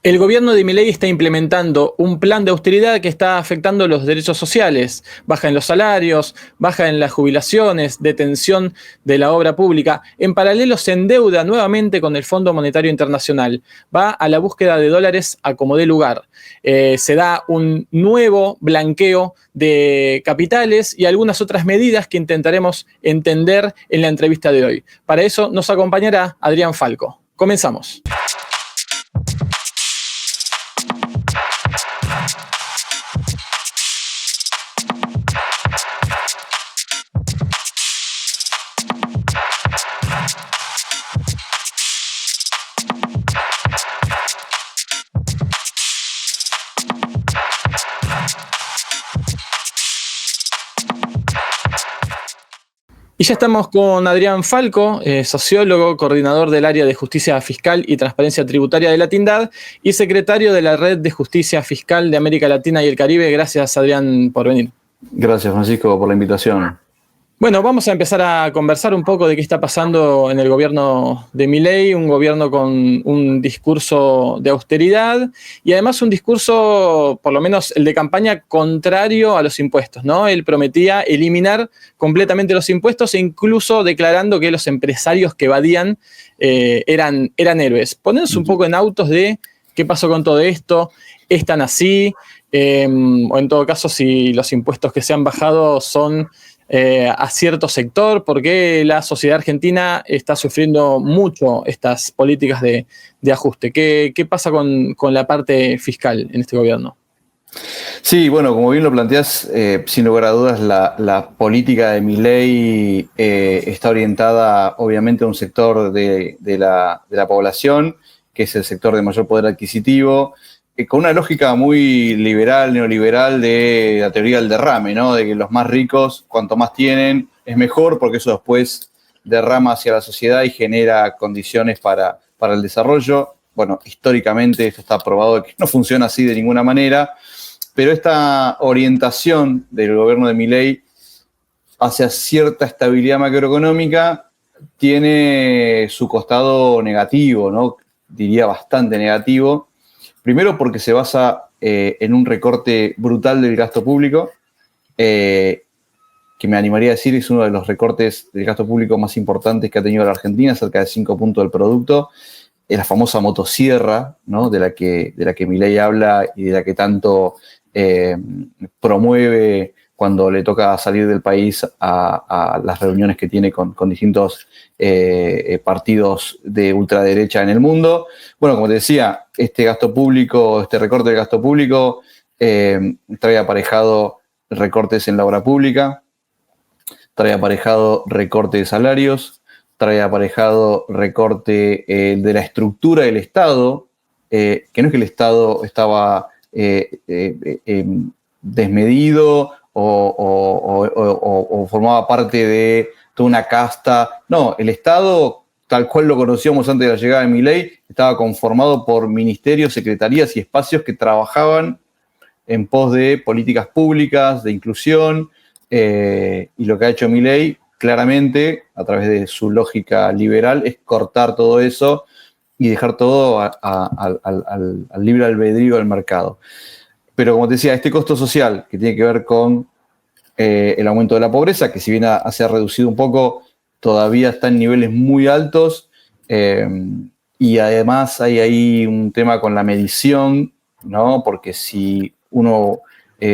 El gobierno de Milei está implementando un plan de austeridad que está afectando los derechos sociales. Baja en los salarios, baja en las jubilaciones, detención de la obra pública. En paralelo se endeuda nuevamente con el Fondo Monetario Internacional. Va a la búsqueda de dólares a como dé lugar. Se da un nuevo blanqueo de capitales y algunas otras medidas que intentaremos entender en la entrevista de hoy. Para eso nos acompañará Adrián Falco. Comenzamos. Y ya estamos con Adrián Falco, sociólogo, coordinador del área de Justicia Fiscal y Transparencia Tributaria de Latindad y secretario de la Red de Justicia Fiscal de América Latina y el Caribe. Gracias, Adrián, por venir. Gracias, Francisco, por la invitación. Bueno, vamos a empezar a conversar un poco de qué está pasando en el gobierno de Milei, un gobierno con un discurso de austeridad y además un discurso, por lo menos el de campaña, contrario a los impuestos, ¿no? Él prometía eliminar completamente los impuestos e incluso declarando que los empresarios que evadían eran héroes. Ponernos un poco en autos de qué pasó con todo esto, ¿están así? O en todo caso, si los impuestos que se han bajado son a cierto sector, porque la sociedad argentina está sufriendo mucho estas políticas de ajuste. ¿Qué pasa con la parte fiscal en este gobierno? Sí, bueno, como bien lo planteás, sin lugar a dudas, la política de Milei está orientada obviamente a un sector de la población, que es el sector de mayor poder adquisitivo, con una lógica muy liberal, neoliberal de la teoría del derrame, ¿no? De que los más ricos, cuanto más tienen, es mejor porque eso después derrama hacia la sociedad y genera condiciones para el desarrollo. Bueno, históricamente esto está probado que no funciona así de ninguna manera, pero esta orientación del gobierno de Milei hacia cierta estabilidad macroeconómica tiene su costado negativo, ¿no? Diría bastante negativo. Primero porque se basa en un recorte brutal del gasto público, que me animaría a decir es uno de los recortes del gasto público más importantes que ha tenido la Argentina, cerca de 5 puntos del producto. Es la famosa motosierra, ¿no? de la que Milei habla y de la que tanto promueve cuando le toca salir del país a las reuniones que tiene con distintos partidos de ultraderecha en el mundo. Bueno, como te decía, este recorte del gasto público trae aparejado recortes en la obra pública, trae aparejado recorte de salarios, trae aparejado recorte de la estructura del Estado, que no es que el Estado estaba desmedido o formaba parte de toda una casta. No, el Estado, tal cual lo conocíamos antes de la llegada de Milei, estaba conformado por ministerios, secretarías y espacios que trabajaban en pos de políticas públicas, de inclusión, y lo que ha hecho Milei, claramente, a través de su lógica liberal, es cortar todo eso y dejar todo al libre albedrío del mercado. Pero como te decía, este costo social que tiene que ver con el aumento de la pobreza, que si bien se ha reducido un poco, todavía está en niveles muy altos, y además hay ahí un tema con la medición, ¿no? Porque si uno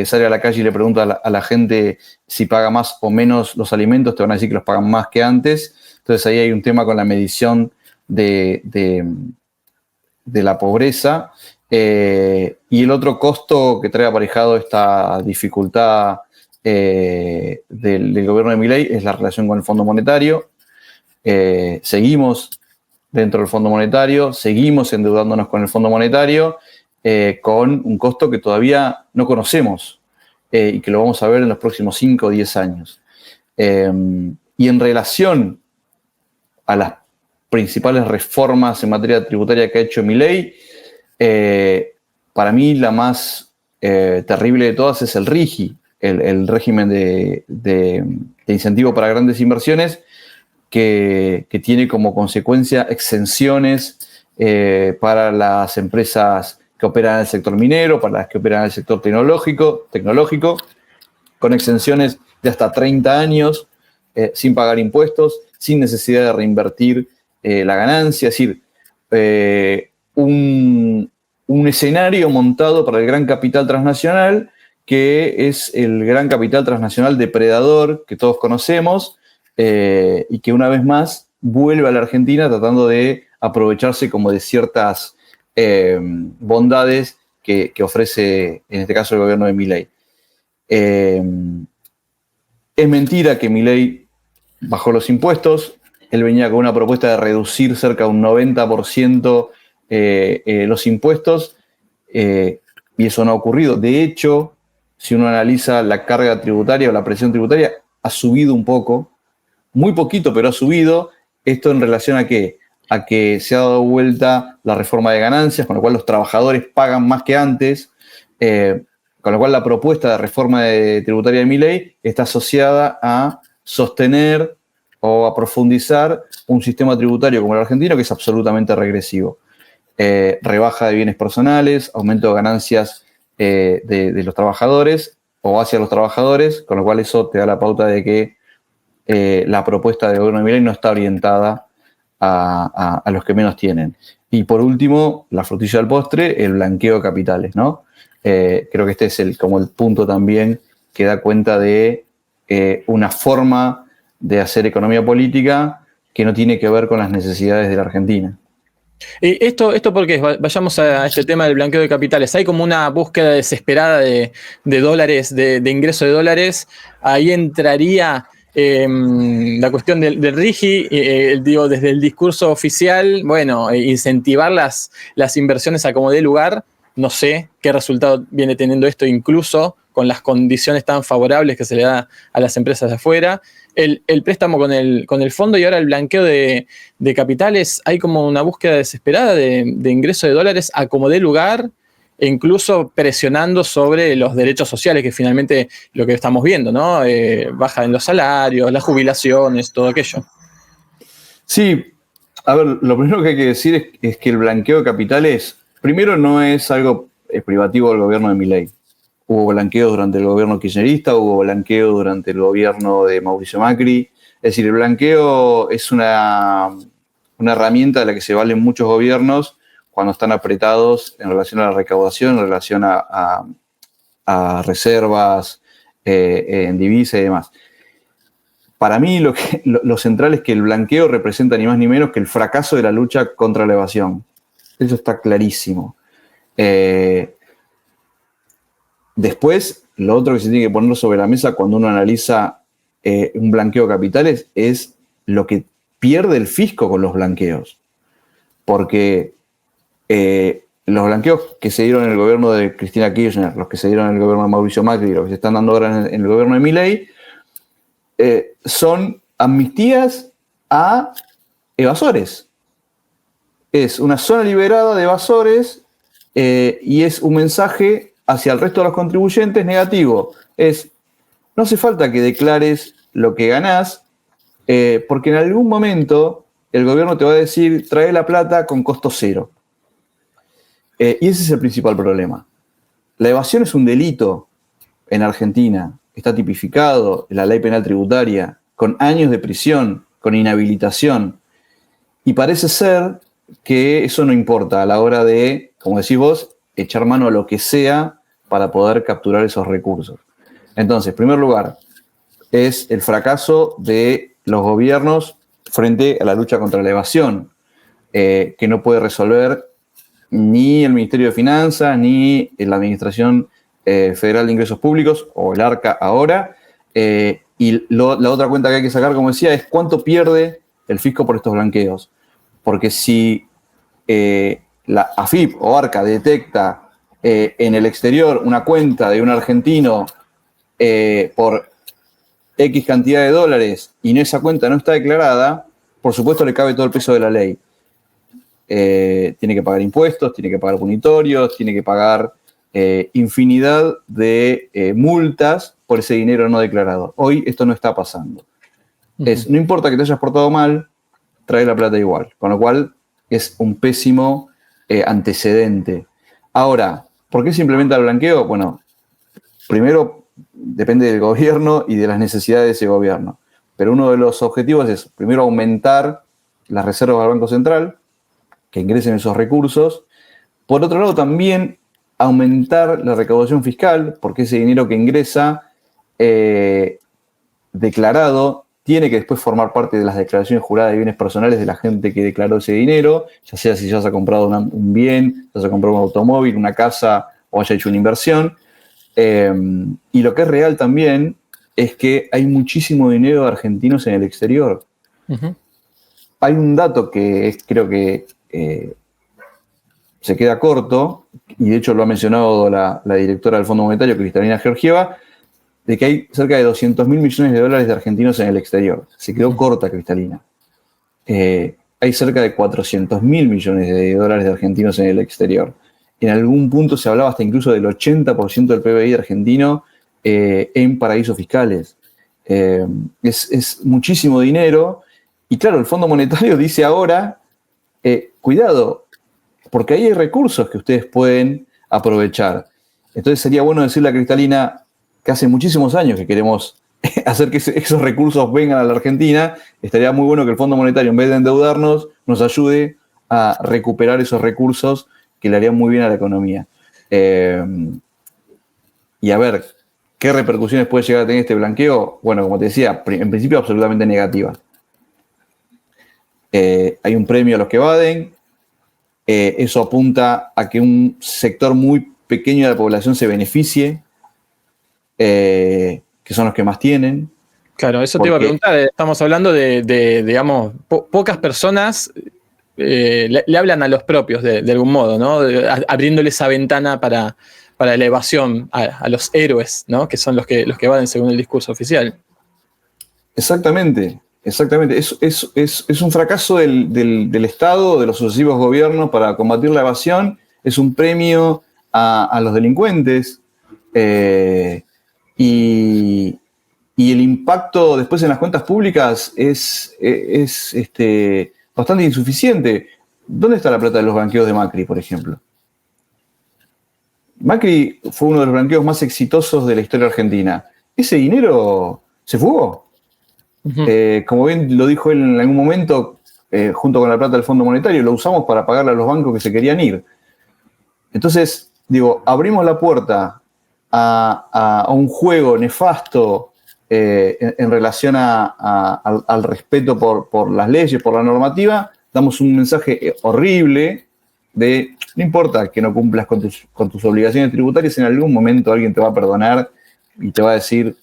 sale a la calle y le pregunta a la gente si paga más o menos los alimentos, te van a decir que los pagan más que antes. Entonces ahí hay un tema con la medición de la pobreza. Y el otro costo que trae aparejado esta dificultad del gobierno de Milei es la relación con el Fondo Monetario. Seguimos dentro del Fondo Monetario, seguimos endeudándonos con el Fondo Monetario, con un costo que todavía no conocemos y que lo vamos a ver en los próximos 5 o 10 años. Y en relación a las principales reformas en materia tributaria que ha hecho Milei, para mí la más terrible de todas es el RIGI, el régimen de incentivo para grandes inversiones, que tiene como consecuencia exenciones para las empresas que operan en el sector minero, para las que operan en el sector tecnológico, con exenciones de hasta 30 años, sin pagar impuestos, sin necesidad de reinvertir la ganancia. Es decir, un escenario montado para el gran capital transnacional, que es el gran capital transnacional depredador que todos conocemos, y que una vez más vuelve a la Argentina tratando de aprovecharse como de ciertas bondades que ofrece, en este caso, el gobierno de Milei. Es mentira que Milei bajó los impuestos. Él venía con una propuesta de reducir cerca de un 90% los impuestos, y eso no ha ocurrido. De hecho, si uno analiza la carga tributaria o la presión tributaria, ha subido un poco, muy poquito, pero ha subido. Esto en relación a qué? A que se ha dado vuelta la reforma de ganancias, con lo cual los trabajadores pagan más que antes, con lo cual la propuesta de reforma tributaria de Milei está asociada a sostener o a profundizar un sistema tributario como el argentino, que es absolutamente regresivo. Rebaja de bienes personales, aumento de ganancias de los trabajadores o hacia los trabajadores, con lo cual eso te da la pauta de que la propuesta del gobierno de Milei no está orientada a los que menos tienen. Y por último, la frutilla del postre, el blanqueo de capitales, ¿no? Creo que este es como el punto también que da cuenta de una forma de hacer economía política que no tiene que ver con las necesidades de la Argentina. ¿Esto por qué? Vayamos a este tema del blanqueo de capitales. Hay como una búsqueda desesperada de dólares, de ingreso de dólares. Ahí entraría la cuestión del RIGI, digo, desde el discurso oficial, bueno, incentivar las inversiones a como dé lugar. No sé qué resultado viene teniendo esto, incluso con las condiciones tan favorables que se le da a las empresas de afuera. El préstamo con el fondo y ahora el blanqueo de capitales. Hay como una búsqueda desesperada de ingreso de dólares a como dé lugar, e incluso presionando sobre los derechos sociales, que finalmente lo que estamos viendo, ¿no? Baja en los salarios, las jubilaciones, todo aquello. Sí, a ver, lo primero que hay que decir es que el blanqueo de capitales, primero, no es algo privativo del gobierno de Milei. Hubo blanqueos durante el gobierno kirchnerista, hubo blanqueo durante el gobierno de Mauricio Macri. Es decir, el blanqueo es una herramienta de la que se valen muchos gobiernos cuando están apretados en relación a la recaudación, en relación a reservas en divisa y demás. Para mí lo central es que el blanqueo representa ni más ni menos que el fracaso de la lucha contra la evasión. Eso está clarísimo. Después, lo otro que se tiene que poner sobre la mesa cuando uno analiza un blanqueo de capitales es lo que pierde el fisco con los blanqueos. Porque los blanqueos que se dieron en el gobierno de Cristina Kirchner, los que se dieron en el gobierno de Mauricio Macri, los que se están dando ahora en el gobierno de Milei, son amnistías a evasores. Es una zona liberada de evasores y es un mensaje hacia el resto de los contribuyentes negativo. No hace falta que declares lo que ganás, porque en algún momento el gobierno te va a decir, trae la plata con costo cero. Y ese es el principal problema. La evasión es un delito en Argentina. Está tipificado en la ley penal tributaria, con años de prisión, con inhabilitación. Y parece ser que eso no importa a la hora de, como decís vos, echar mano a lo que sea para poder capturar esos recursos. Entonces, en primer lugar, es el fracaso de los gobiernos frente a la lucha contra la evasión, que no puede resolver ni el Ministerio de Finanzas, ni la Administración Federal de Ingresos Públicos, o el ARCA ahora. Y la otra cuenta que hay que sacar, como decía, es cuánto pierde el fisco por estos blanqueos. Porque si la AFIP o ARCA detecta en el exterior una cuenta de un argentino por X cantidad de dólares y esa cuenta no está declarada, por supuesto le cabe todo el peso de la ley. Tiene que pagar impuestos, tiene que pagar punitorios, tiene que pagar infinidad de multas por ese dinero no declarado. Hoy esto no está pasando. No importa que te hayas portado mal, trae la plata igual. Con lo cual es un pésimo antecedente. Ahora, ¿por qué se implementa el blanqueo? Bueno, primero depende del gobierno y de las necesidades de ese gobierno. Pero uno de los objetivos es, primero, aumentar las reservas del Banco Central, que ingresen esos recursos. Por otro lado, también aumentar la recaudación fiscal, porque ese dinero que ingresa declarado tiene que después formar parte de las declaraciones juradas de bienes personales de la gente que declaró ese dinero, ya sea si ya se ha comprado un bien, ya se ha comprado un automóvil, una casa o haya hecho una inversión. Y lo que es real también es que hay muchísimo dinero de argentinos en el exterior. Uh-huh. Hay un dato que creo que se queda corto, y de hecho lo ha mencionado la directora del Fondo Monetario, Cristalina Georgieva, de que hay cerca de 200.000 millones de dólares de argentinos en el exterior. Se quedó corta, Cristalina. Hay cerca de 400.000 millones de dólares de argentinos en el exterior. En algún punto se hablaba hasta incluso del 80% del PBI argentino en paraísos fiscales. Es muchísimo dinero. Y claro, el Fondo Monetario dice ahora, cuidado, porque ahí hay recursos que ustedes pueden aprovechar. Entonces sería bueno decirle a Cristalina que hace muchísimos años que queremos hacer que esos recursos vengan a la Argentina. Estaría muy bueno que el Fondo Monetario, en vez de endeudarnos, nos ayude a recuperar esos recursos que le harían muy bien a la economía. Y a ver, ¿qué repercusiones puede llegar a tener este blanqueo? Bueno, como te decía, en principio absolutamente negativas. Hay un premio a los que evaden. Eso apunta a que un sector muy pequeño de la población se beneficie, que son los que más tienen. Claro, eso te iba a preguntar. Estamos hablando de digamos, pocas personas le hablan a los propios de algún modo, ¿no? Abriéndole esa ventana para la evasión a los héroes, ¿no? Que son los que evaden según el discurso oficial. Exactamente. Es un fracaso del Estado, de los sucesivos gobiernos para combatir la evasión. Es un premio a los delincuentes. Y el impacto después en las cuentas públicas es bastante insuficiente. ¿Dónde está la plata de los blanqueos de Macri, por ejemplo? Macri fue uno de los blanqueos más exitosos de la historia argentina. ¿Ese dinero se fugó? Uh-huh. Como bien lo dijo él en algún momento, junto con la plata del Fondo Monetario, lo usamos para pagarle a los bancos que se querían ir. Entonces, digo, abrimos la puerta a un juego nefasto en relación al respeto por las leyes, por la normativa. Damos un mensaje horrible de, no importa que no cumplas con tus obligaciones tributarias, en algún momento alguien te va a perdonar y te va a decir,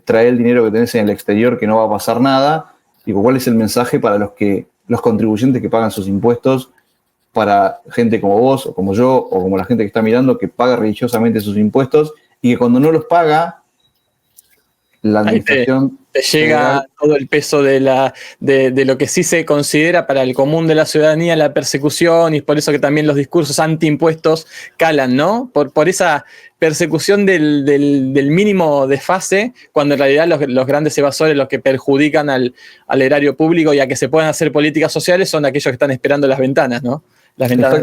trae el dinero que tenés en el exterior, que no va a pasar nada. Digo, ¿cuál es el mensaje para los contribuyentes que pagan sus impuestos, para gente como vos, o como yo, o como la gente que está mirando, que paga religiosamente sus impuestos y que cuando no los paga, la administración te llega todo el peso de lo que sí se considera para el común de la ciudadanía la persecución, y por eso que también los discursos antiimpuestos calan, ¿no? Por esa persecución del mínimo de fase, cuando en realidad los grandes evasores, los que perjudican al erario público y a que se puedan hacer políticas sociales, son aquellos que están esperando las ventanas, ¿no? Las ventanas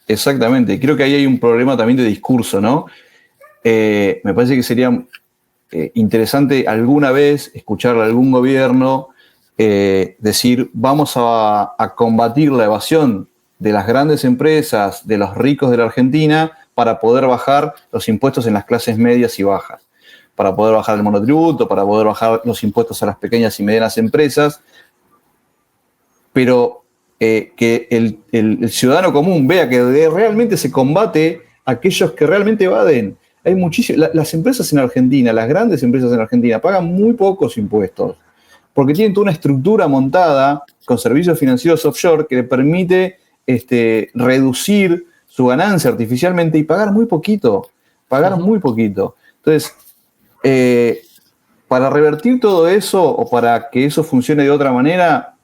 Exactamente. Creo que ahí hay un problema también de discurso, ¿no? Me parece que sería interesante alguna vez escuchar a algún gobierno decir, vamos a combatir la evasión de las grandes empresas, de los ricos de la Argentina, para poder bajar los impuestos en las clases medias y bajas, para poder bajar el monotributo, para poder bajar los impuestos a las pequeñas y medianas empresas, pero que el ciudadano común vea que realmente se combate a aquellos que realmente evaden. Hay muchísimas. Las empresas en Argentina, las grandes empresas en Argentina, pagan muy pocos impuestos, porque tienen toda una estructura montada con servicios financieros offshore que le permite reducir su ganancia artificialmente y pagar muy poquito. Muy poquito. Entonces, para revertir todo eso, o para que eso funcione de otra manera,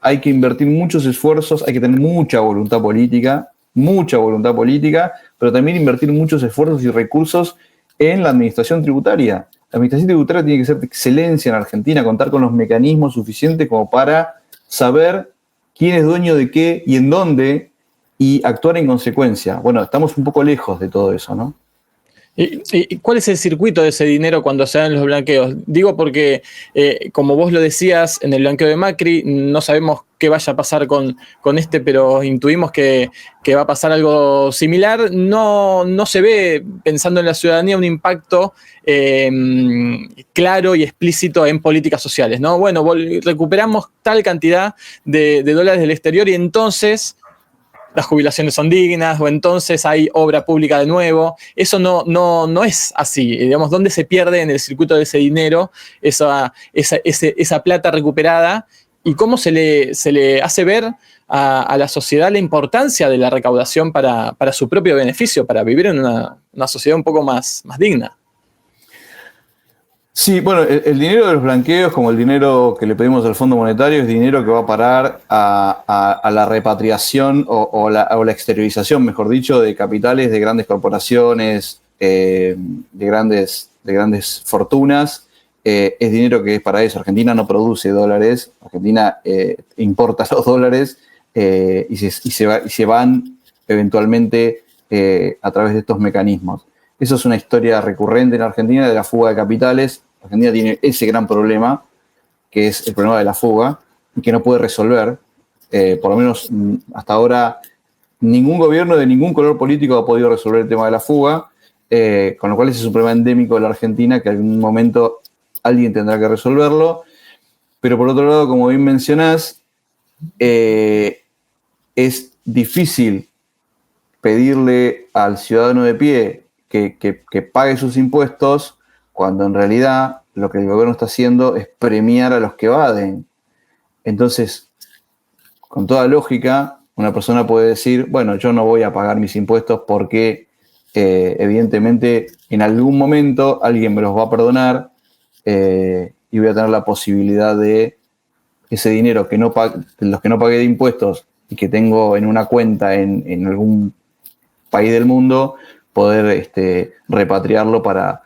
hay que invertir muchos esfuerzos, hay que tener mucha voluntad política, pero también invertir muchos esfuerzos y recursos en la administración tributaria. La administración tributaria tiene que ser de excelencia en Argentina, contar con los mecanismos suficientes como para saber quién es dueño de qué y en dónde, y actuar en consecuencia. Bueno, estamos un poco lejos de todo eso, ¿no? ¿Y cuál es el circuito de ese dinero cuando se dan los blanqueos? Digo porque, como vos lo decías, en el blanqueo de Macri no sabemos qué vaya a pasar con este, pero intuimos que va a pasar algo similar. No se ve, pensando en la ciudadanía, un impacto claro y explícito en políticas sociales, ¿no? Bueno, recuperamos tal cantidad de dólares del exterior y entonces las jubilaciones son dignas, o entonces hay obra pública de nuevo. Eso no es así. Digamos, ¿dónde se pierde en el circuito de ese dinero esa plata recuperada? ¿Y cómo se le hace ver a la sociedad la importancia de la recaudación para su propio beneficio, para vivir en una sociedad un poco más digna? Sí, bueno, el dinero de los blanqueos, como el dinero que le pedimos al Fondo Monetario, es dinero que va a parar a la repatriación o la exteriorización, mejor dicho, de capitales de grandes corporaciones, de grandes fortunas. Es dinero que es para eso. Argentina no produce dólares, Argentina importa los dólares y se van eventualmente a través de estos mecanismos. Eso es una historia recurrente en Argentina de la fuga de capitales. Argentina tiene ese gran problema, que es el problema de la fuga, y que no puede resolver. Por lo menos hasta ahora, ningún gobierno de ningún color político ha podido resolver el tema de la fuga, con lo cual ese es un problema endémico de la Argentina que en algún momento alguien tendrá que resolverlo. Pero por otro lado, como bien mencionás, es difícil pedirle al ciudadano de pie que pague sus impuestos, cuando en realidad lo que el gobierno está haciendo es premiar a los que evaden. Entonces, con toda lógica, una persona puede decir, bueno, yo no voy a pagar mis impuestos porque evidentemente en algún momento alguien me los va a perdonar y voy a tener la posibilidad de ese dinero de los que no pagué de impuestos y que tengo en una cuenta en algún país del mundo, poder repatriarlo para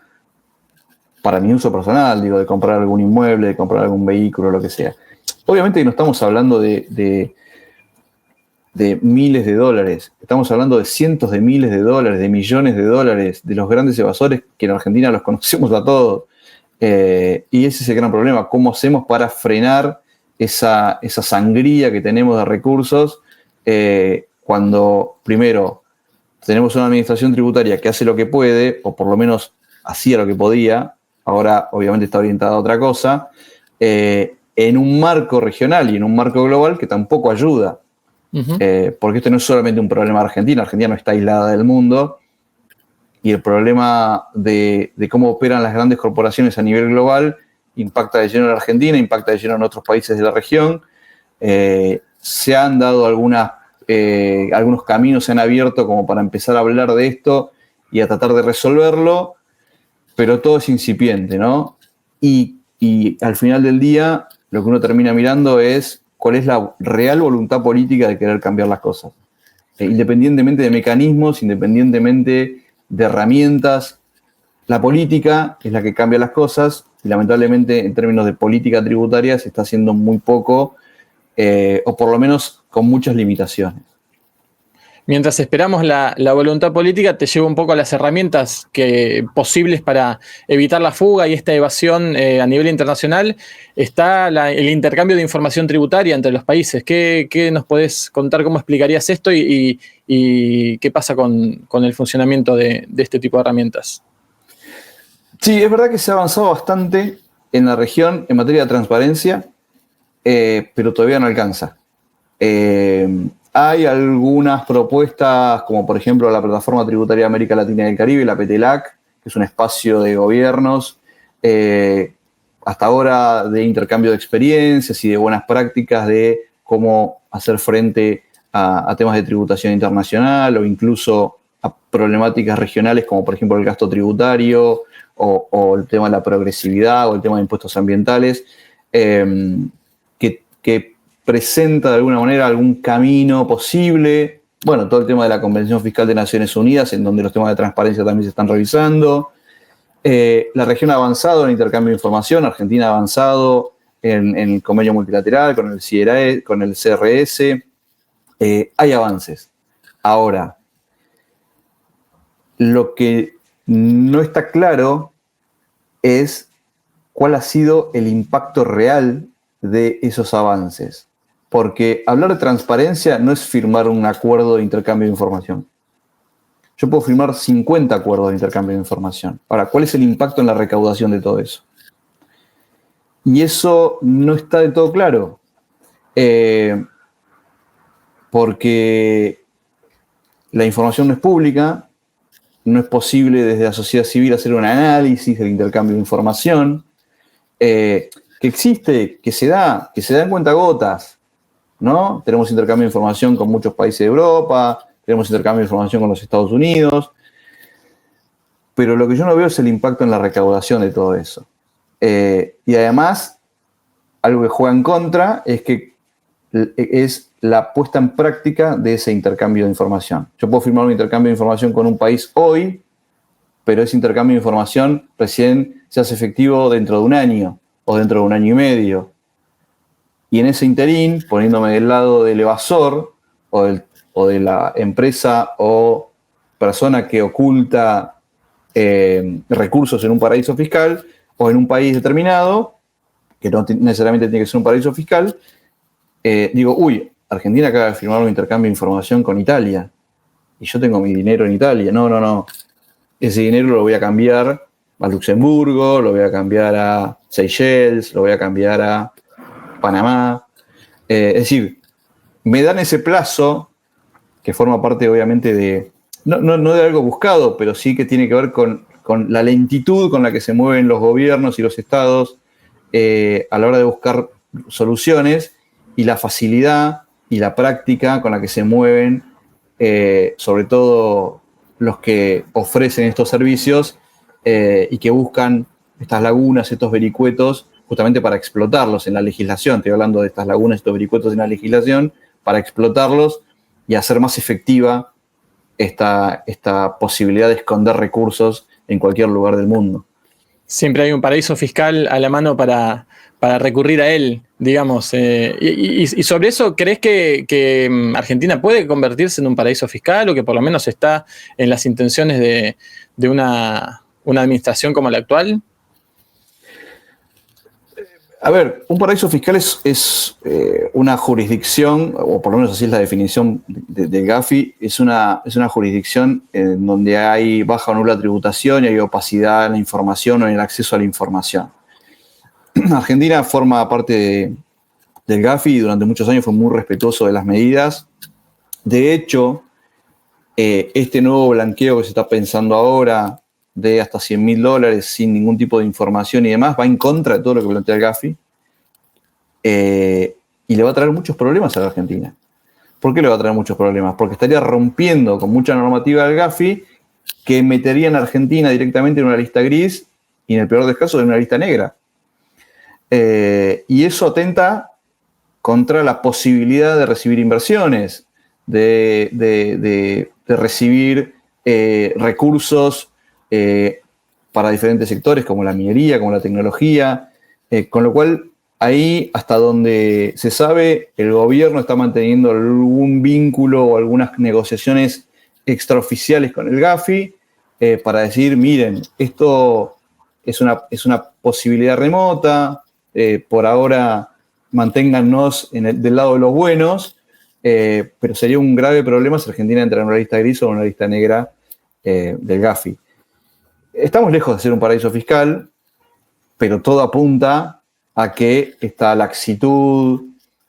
mi uso personal, digo, de comprar algún inmueble, de comprar algún vehículo, lo que sea. Obviamente no estamos hablando de miles de dólares, estamos hablando de cientos de miles de dólares, de millones de dólares, de los grandes evasores que en Argentina los conocemos a todos. Y ese es el gran problema, ¿cómo hacemos para frenar esa sangría que tenemos de recursos cuando, primero, tenemos una administración tributaria que hace lo que puede, o por lo menos hacía lo que podía, ahora obviamente está orientada a otra cosa, en un marco regional y en un marco global que tampoco ayuda. Uh-huh. Porque esto no es solamente un problema de Argentina, Argentina no está aislada del mundo, y el problema de cómo operan las grandes corporaciones a nivel global impacta de lleno en Argentina, impacta de lleno en otros países de la región. Se han dado algunos caminos, se han abierto como para empezar a hablar de esto y a tratar de resolverlo, pero todo es incipiente, ¿no? Y al final del día, lo que uno termina mirando es cuál es la real voluntad política de querer cambiar las cosas. Independientemente de mecanismos, independientemente de herramientas, la política es la que cambia las cosas y lamentablemente en términos de política tributaria se está haciendo muy poco, o por lo menos con muchas limitaciones. Mientras esperamos la voluntad política, te llevo un poco a las herramientas posibles para evitar la fuga y esta evasión a nivel internacional. Está el intercambio de información tributaria entre los países. ¿Qué nos podés contar? ¿Cómo explicarías esto y qué pasa con el funcionamiento de este tipo de herramientas? Sí, es verdad que se ha avanzado bastante en la región en materia de transparencia, pero todavía no alcanza. Hay algunas propuestas, como por ejemplo la Plataforma Tributaria de América Latina y el Caribe, la PTLAC, que es un espacio de gobiernos, hasta ahora de intercambio de experiencias y de buenas prácticas de cómo hacer frente a temas de tributación internacional o incluso a problemáticas regionales como por ejemplo el gasto tributario o el tema de la progresividad o el tema de impuestos ambientales, que presenta de alguna manera algún camino posible. Bueno, todo el tema de la Convención Fiscal de Naciones Unidas, en donde los temas de transparencia también se están revisando. La región ha avanzado en el intercambio de información, Argentina ha avanzado en el convenio multilateral, con el CRS. Hay avances, Ahora, lo que no está claro es cuál ha sido el impacto real de esos avances. Porque hablar de transparencia no es firmar un acuerdo de intercambio de información. Yo puedo firmar 50 acuerdos de intercambio de información. Ahora, ¿cuál es el impacto en la recaudación de todo eso? Y eso no está del todo claro. Porque la información no es pública, no es posible desde la sociedad civil hacer un análisis del intercambio de información, que existe, que se da en cuentagotas, ¿no? Tenemos intercambio de información con muchos países de Europa, tenemos intercambio de información con los Estados Unidos, pero lo que yo no veo es el impacto en la recaudación de todo eso. Y además, algo que juega en contra es la puesta en práctica de ese intercambio de información. Yo puedo firmar un intercambio de información con un país hoy, pero ese intercambio de información recién se hace efectivo dentro de un año o dentro de un año y medio. Y en ese interín, poniéndome del lado del evasor o de la empresa o persona que oculta recursos en un paraíso fiscal o en un país determinado, que no necesariamente tiene que ser un paraíso fiscal, digo, Argentina acaba de firmar un intercambio de información con Italia y yo tengo mi dinero en Italia. No. Ese dinero lo voy a cambiar a Luxemburgo, lo voy a cambiar a Seychelles, lo voy a cambiar a Panamá. Es decir, me dan ese plazo que forma parte obviamente de, no de algo buscado, pero sí que tiene que ver con la lentitud con la que se mueven los gobiernos y los estados a la hora de buscar soluciones y la facilidad y la práctica con la que se mueven, sobre todo los que ofrecen estos servicios y que buscan estas lagunas, estos vericuetos, justamente para explotarlos en la legislación. Estoy hablando de estas lagunas, estos vericuetos en la legislación, para explotarlos y hacer más efectiva esta posibilidad de esconder recursos en cualquier lugar del mundo. Siempre hay un paraíso fiscal a la mano para recurrir a él, digamos. Y sobre eso, ¿crees que Argentina puede convertirse en un paraíso fiscal o que por lo menos está en las intenciones de una administración como la actual? A ver, un paraíso fiscal es una jurisdicción, o por lo menos así es la definición del GAFI, es una jurisdicción en donde hay baja o nula tributación y hay opacidad en la información o en el acceso a la información. Argentina forma parte del GAFI y durante muchos años fue muy respetuoso de las medidas. De hecho, este nuevo blanqueo que se está pensando ahora de hasta $100.000 sin ningún tipo de información y demás, va en contra de todo lo que plantea el GAFI y le va a traer muchos problemas a la Argentina. ¿Por qué le va a traer muchos problemas? Porque estaría rompiendo con mucha normativa del GAFI que metería a Argentina directamente en una lista gris y en el peor de los casos en una lista negra. Y eso atenta contra la posibilidad de recibir inversiones, de recibir recursos para diferentes sectores como la minería, como la tecnología, con lo cual ahí, hasta donde se sabe, el gobierno está manteniendo algún vínculo o algunas negociaciones extraoficiales con el GAFI para decir, miren, esto es una posibilidad remota, por ahora manténgannos del lado de los buenos, pero sería un grave problema si Argentina entra en una lista gris o en una lista negra del GAFI. Estamos lejos de ser un paraíso fiscal, pero todo apunta a que esta laxitud,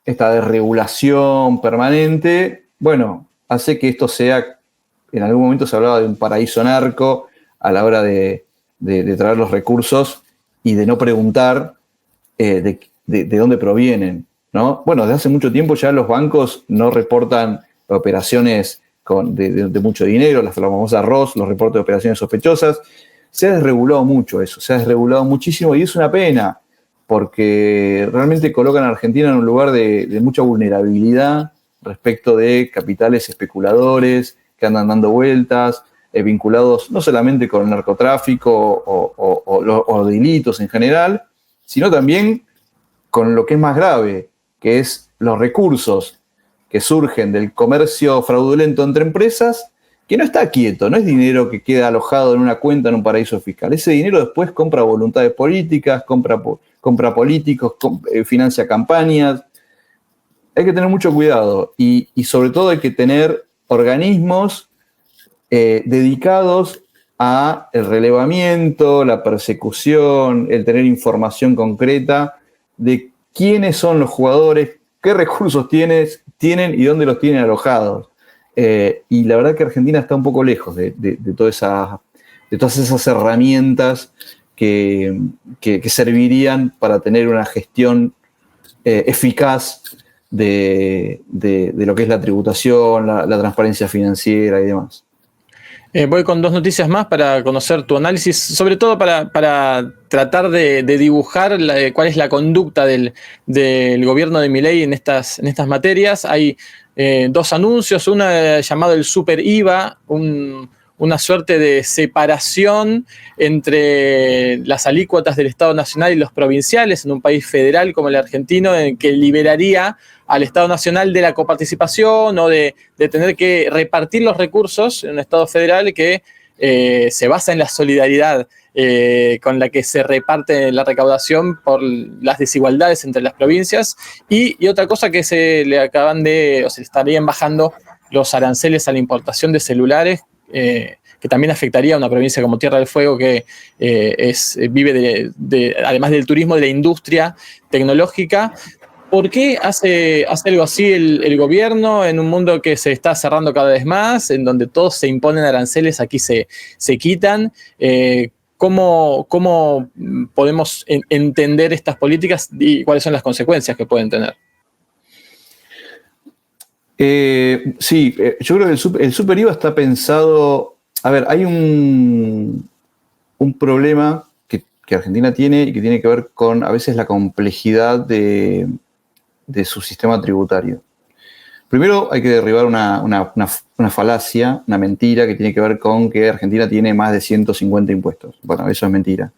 esta desregulación permanente, bueno, hace que esto sea, en algún momento se hablaba de un paraíso narco a la hora de traer los recursos y de no preguntar de dónde provienen, ¿no? Bueno, desde hace mucho tiempo ya los bancos no reportan operaciones de mucho dinero, la famosa ROS, los reportes de operaciones sospechosas. Se ha desregulado mucho eso, se ha desregulado muchísimo y es una pena porque realmente colocan a Argentina en un lugar de mucha vulnerabilidad respecto de capitales especuladores que andan dando vueltas, vinculados no solamente con el narcotráfico o delitos en general, sino también con lo que es más grave, que es los recursos que surgen del comercio fraudulento entre empresas, que no está quieto, no es dinero que queda alojado en una cuenta en un paraíso fiscal. Ese dinero después compra voluntades políticas, compra políticos, financia campañas. Hay que tener mucho cuidado y sobre todo hay que tener organismos dedicados a el relevamiento, la persecución, el tener información concreta de quiénes son los jugadores, qué recursos tienen y dónde los tienen alojados. Y la verdad que Argentina está un poco lejos de todas esas herramientas que servirían para tener una gestión eficaz de lo que es la tributación, la transparencia financiera y demás. Voy con 2 noticias más para conocer tu análisis, sobre todo para tratar de dibujar cuál es la conducta del gobierno de Milei en estas materias. Hay 2 anuncios, uno llamado el Super IVA, una suerte de separación entre las alícuotas del Estado Nacional y los provinciales en un país federal como el argentino, en que liberaría al Estado Nacional de la coparticipación o de tener que repartir los recursos en un Estado federal que se basa en la solidaridad con la que se reparte la recaudación por las desigualdades entre las provincias. Y otra cosa que se le estarían bajando los aranceles a la importación de celulares, que también afectaría a una provincia como Tierra del Fuego, que vive además del turismo, de la industria tecnológica. ¿Por qué hace algo así el gobierno en un mundo que se está cerrando cada vez más, en donde todos se imponen aranceles, aquí se quitan? ¿Cómo podemos entender estas políticas y cuáles son las consecuencias que pueden tener? Sí, yo creo que el super IVA está pensado. A ver, hay un problema que Argentina tiene y que tiene que ver con a veces la complejidad de su sistema tributario. Primero hay que derribar una falacia, una mentira que tiene que ver con que Argentina tiene más de 150 impuestos. Bueno, eso es mentira.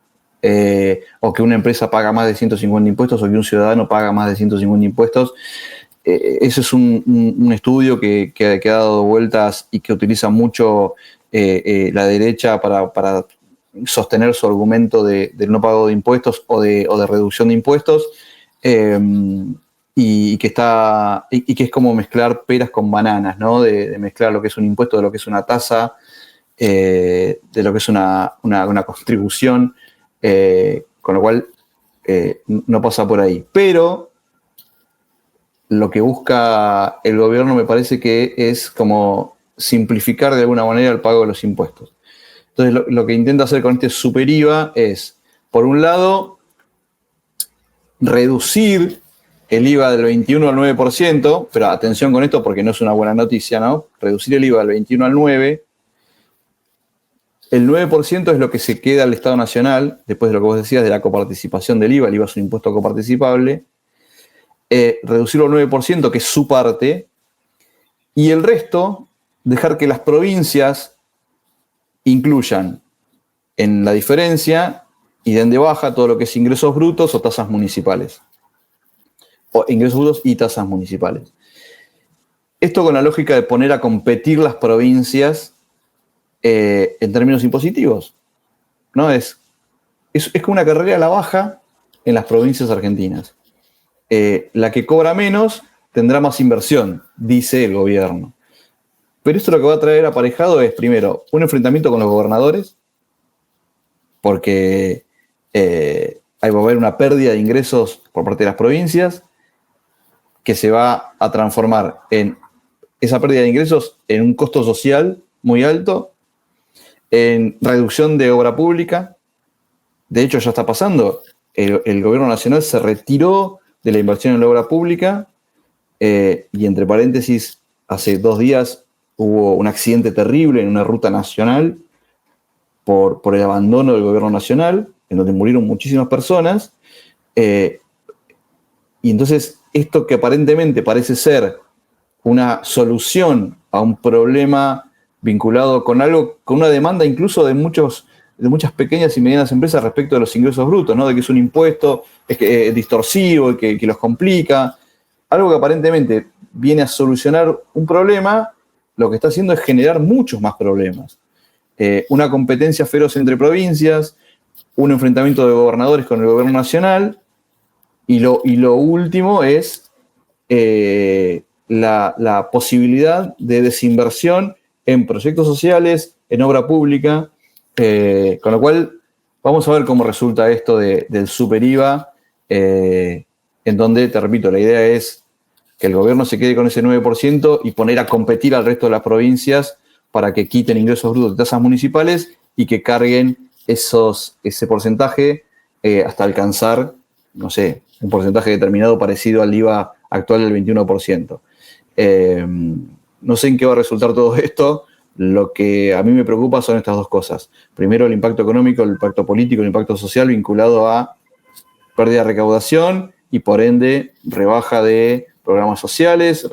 O que una empresa paga más de 150 impuestos o que un ciudadano paga más de 150 impuestos. Eso es un estudio que ha dado vueltas y que utiliza mucho la derecha para sostener su argumento del no pago de impuestos o de reducción de impuestos. Y que es como mezclar peras con bananas, ¿no? De mezclar lo que es un impuesto de lo que es una tasa, de lo que es una contribución, con lo cual no pasa por ahí. Pero lo que busca el gobierno me parece que es como simplificar de alguna manera el pago de los impuestos. Entonces lo que intenta hacer con este super IVA es, por un lado, reducir el IVA del 21 al 9%, pero atención con esto porque no es una buena noticia, ¿no? Reducir el IVA del 21 al 9%. El 9% es lo que se queda al Estado Nacional, después de lo que vos decías de la coparticipación del IVA. El IVA es un impuesto coparticipable. Reducirlo al 9%, que es su parte, y el resto, dejar que las provincias incluyan en la diferencia y den de baja todo lo que es ingresos brutos o tasas municipales. O ingresos brutos y tasas municipales. Esto con la lógica de poner a competir las provincias en términos impositivos, ¿no? Es como una carrera a la baja en las provincias argentinas. La que cobra menos tendrá más inversión, dice el gobierno. Pero esto lo que va a traer aparejado es, primero, un enfrentamiento con los gobernadores, porque ahí va a haber una pérdida de ingresos por parte de las provincias, que se va a transformar en esa pérdida de ingresos en un costo social muy alto, en reducción de obra pública. De hecho, ya está pasando. El gobierno nacional se retiró de la inversión en la obra pública y, entre paréntesis, hace 2 días hubo un accidente terrible en una ruta nacional por el abandono del gobierno nacional, en donde murieron muchísimas personas. Y entonces, esto que aparentemente parece ser una solución a un problema vinculado con algo, con una demanda incluso de muchas pequeñas y medianas empresas respecto de los ingresos brutos, ¿no? De que es un impuesto es distorsivo, que los complica. Algo que aparentemente viene a solucionar un problema, lo que está haciendo es generar muchos más problemas. Una competencia feroz entre provincias, un enfrentamiento de gobernadores con el gobierno nacional, y lo último es la posibilidad de desinversión en proyectos sociales, en obra pública, con lo cual vamos a ver cómo resulta esto del super IVA, en donde, te repito, la idea es que el gobierno se quede con ese 9% y poner a competir al resto de las provincias para que quiten ingresos brutos de tasas municipales y que carguen ese porcentaje hasta alcanzar, no sé, un porcentaje determinado parecido al IVA actual del 21%. No sé en qué va a resultar todo esto. Lo que a mí me preocupa son estas dos cosas. Primero, el impacto económico, el impacto político, el impacto social vinculado a pérdida de recaudación y, por ende, rebaja de programas sociales,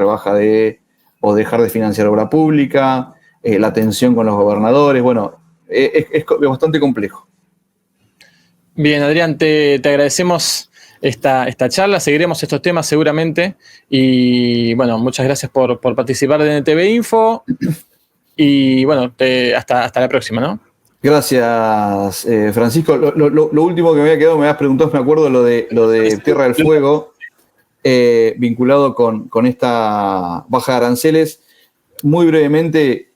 o dejar de financiar obra pública, la tensión con los gobernadores. Bueno, es bastante complejo. Bien, Adrián, te agradecemos esta charla. Seguiremos estos temas seguramente. Y bueno, muchas gracias por participar de NTV Info. Y bueno, hasta la próxima, ¿no? Gracias, Francisco. Lo último que me había quedado, me habías preguntado, me acuerdo lo de Tierra del Fuego, vinculado con esta baja de aranceles. Muy brevemente,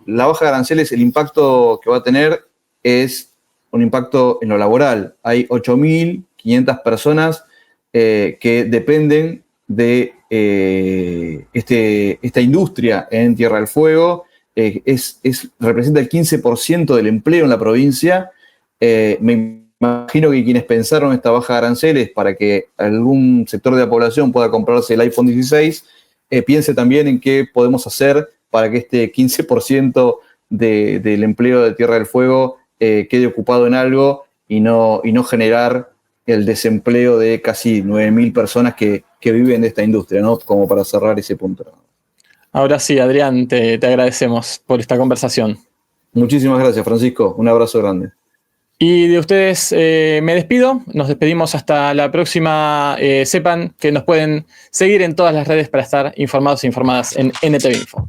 la baja de aranceles, el impacto que va a tener es un impacto en lo laboral. Hay 8.500 personas que dependen de esta industria en Tierra del Fuego. Representa el 15% del empleo en la provincia. Me imagino que quienes pensaron esta baja de aranceles para que algún sector de la población pueda comprarse el iPhone 16, piense también en qué podemos hacer para que este 15% del empleo de Tierra del Fuego quede ocupado en algo y no generar el desempleo de casi 9.000 personas que viven de esta industria, ¿no? Como para cerrar ese punto. Ahora sí, Adrián, te agradecemos por esta conversación. Muchísimas gracias, Francisco. Un abrazo grande. Y de ustedes me despido. Nos despedimos hasta la próxima. Sepan que nos pueden seguir en todas las redes para estar informados e informadas en NTV Info.